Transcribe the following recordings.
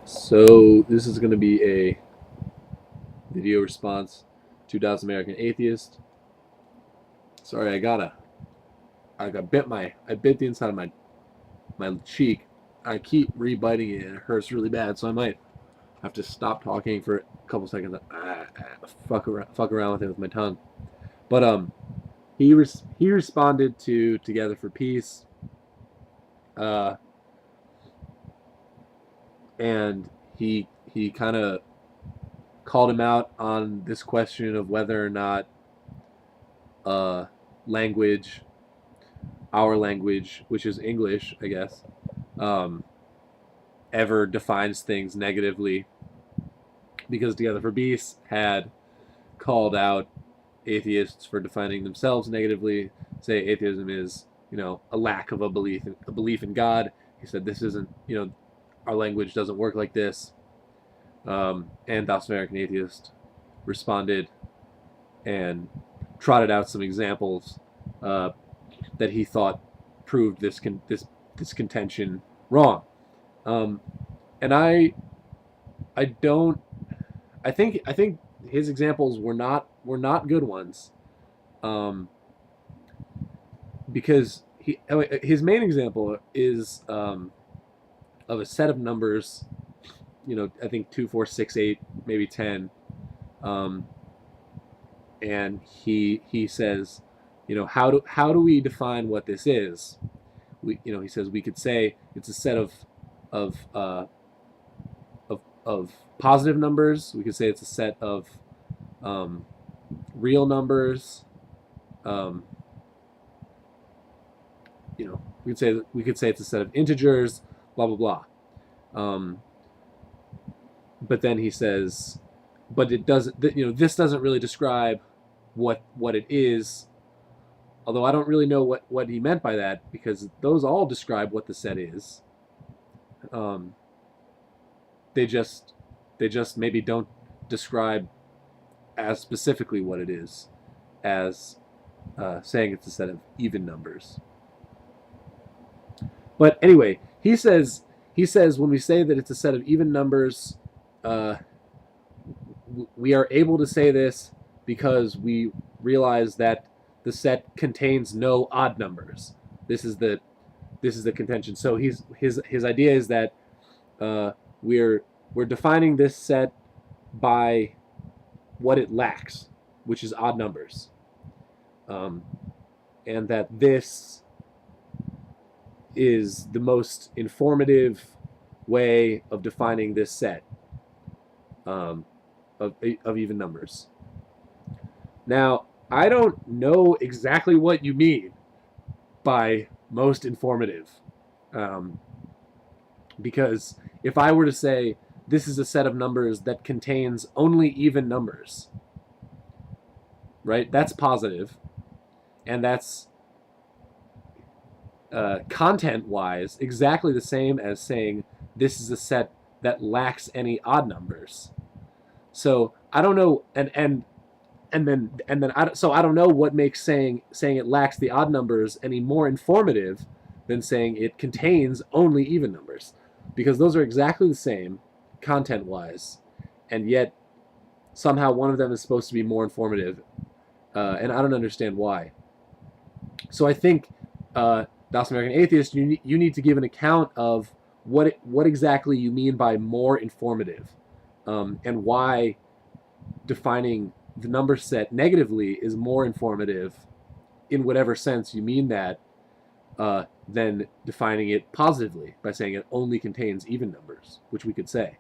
So this is going to be a video response to Dallas American Atheist. Sorry, I bit the inside of my cheek. I keep re-biting it and it hurts really bad, so I might have to stop talking for a couple seconds. Fuck around with it with my tongue. But he responded to Together for Peace, uh, and he kind of called him out on this question of whether or not uh, language, our language, which is English, I guess, um, ever defines things negatively. Because Together for Peace had called out atheists for defining themselves negatively, say atheism is, a lack of a belief in God. He said this isn't, our language doesn't work like this. And Dallas American Atheist responded and trotted out some examples that he thought proved this contention wrong. Um, and I don't I think his examples were not good ones, um, because his main example is of a set of numbers. I think 2, 4, 6, 8, maybe 10, um, and he says, how do we define what this is? He says we could say it's a set of uh, of positive numbers. We could say it's a set of um, real numbers. Um, we could say it's a set of integers. Blah blah blah. Um, but then he says, but it doesn't. This doesn't really describe what it is. Although I don't really know what he meant by that, because those all describe what the set is. Um, they just maybe don't describe as specifically what it is as saying it's a set of even numbers. But anyway, he says when we say that it's a set of even numbers, uh, we are able to say this because we realize that the set contains no odd numbers. This is the contention. So his idea is that uh, we're defining this set by what it lacks, which is odd numbers, um, and that this is the most informative way of defining this set, um, of even numbers. Now, I don't know exactly what you mean by most informative, um, because if I were to say this is a set of numbers that contains only even numbers, right? That's positive, and that's content-wise exactly the same as saying this is a set that lacks any odd numbers. So I don't know, so I don't know what makes saying it lacks the odd numbers any more informative than saying it contains only even numbers, because those are exactly the same content-wise, and yet somehow one of them is supposed to be more informative, and I don't understand why. So I think, Dallas American Atheist, you need to give an account of what exactly you mean by more informative, and why defining the number set negatively is more informative, in whatever sense you mean that, than defining it positively by saying it only contains even numbers, which we could say.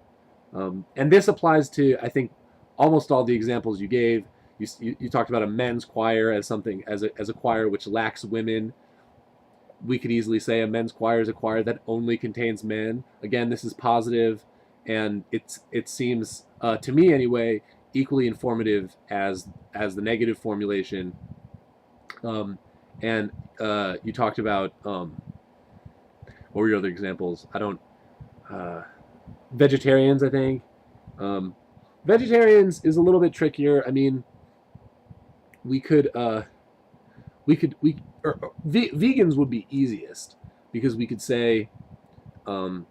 And this applies to, I think, almost all the examples you gave. You talked about a men's choir as something, as a choir which lacks women. We could easily say a men's choir is a choir that only contains men. Again, this is positive, and it seems, to me anyway, equally informative as the negative formulation. And you talked about, what were your other examples? I don't. Vegetarians, I think. Um, Vegetarians is a little bit trickier. I mean, we could vegans would be easiest, because we could say, um,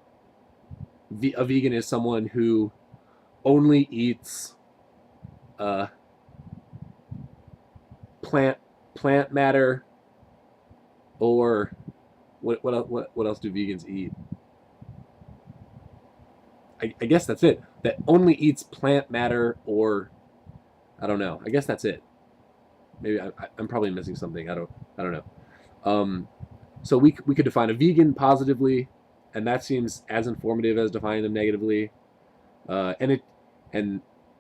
a vegan is someone who only eats plant matter, or what else do vegans eat? I guess that's it. That only eats plant matter, or I don't know. I guess that's it. Maybe I'm probably missing something. I don't know. So we could define a vegan positively, and that seems as informative as defining them negatively. And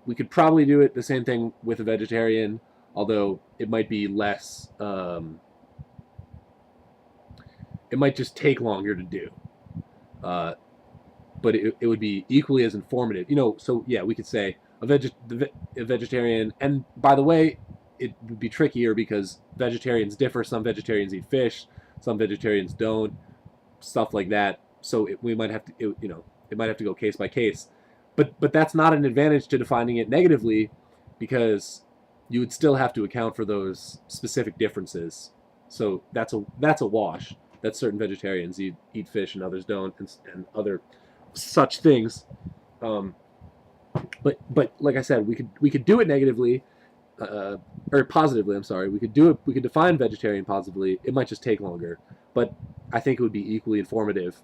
we could probably do it the same thing with a vegetarian, although it might be less. It might just take longer to do. But it would be equally as informative. So yeah, we could say a vegetarian, and by the way, it would be trickier because vegetarians differ. Some vegetarians eat fish, some vegetarians don't, stuff like that. So we might have to, it might have to go case by case. But that's not an advantage to defining it negatively, because you would still have to account for those specific differences. So that's a wash. That certain vegetarians eat fish and others don't, and other such things. But like I said, we could do it negatively, or positively. I'm sorry. We could do it. We could define vegetarian positively. It might just take longer, but I think it would be equally informative.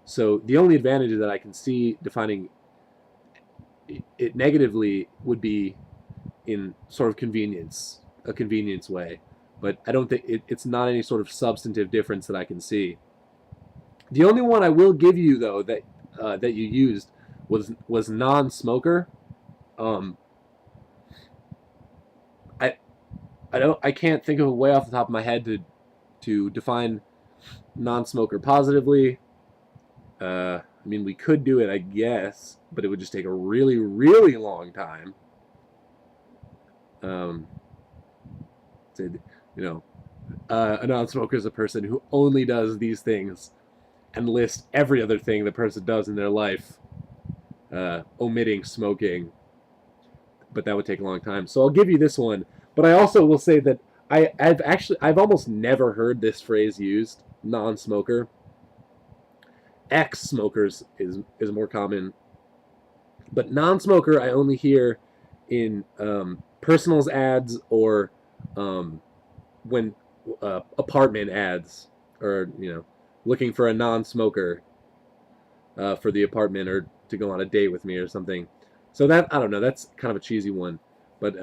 So the only advantage that I can see defining it negatively would be in sort of a convenience way. But I don't think it's not any sort of substantive difference that I can see. The only one I will give you, though, that you used was non-smoker. I can't think of a way off the top of my head to define non-smoker positively. I mean, we could do it, I guess, but it would just take a really, really long time. A non-smoker is a person who only does these things and list every other thing the person does in their life, omitting smoking. But that would take a long time. So I'll give you this one. But I also will say that I've almost never heard this phrase used, non-smoker. Ex-smokers is more common. But non-smoker I only hear in personals ads, or when apartment ads, or looking for a non-smoker for the apartment, or to go on a date with me or something. So that, I don't know, that's kind of a cheesy one, but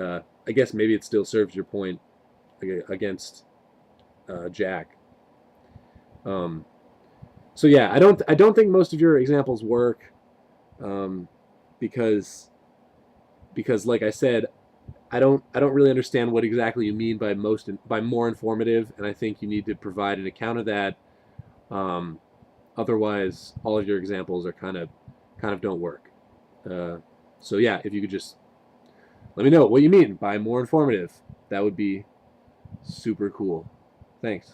I guess maybe it still serves your point against Jack. So yeah, I don't think most of your examples work, because like I said, I don't really understand what exactly you mean by more informative, and I think you need to provide an account of that. Otherwise, all of your examples are kind of don't work. So yeah, if you could just let me know what you mean by more informative, that would be super cool. Thanks.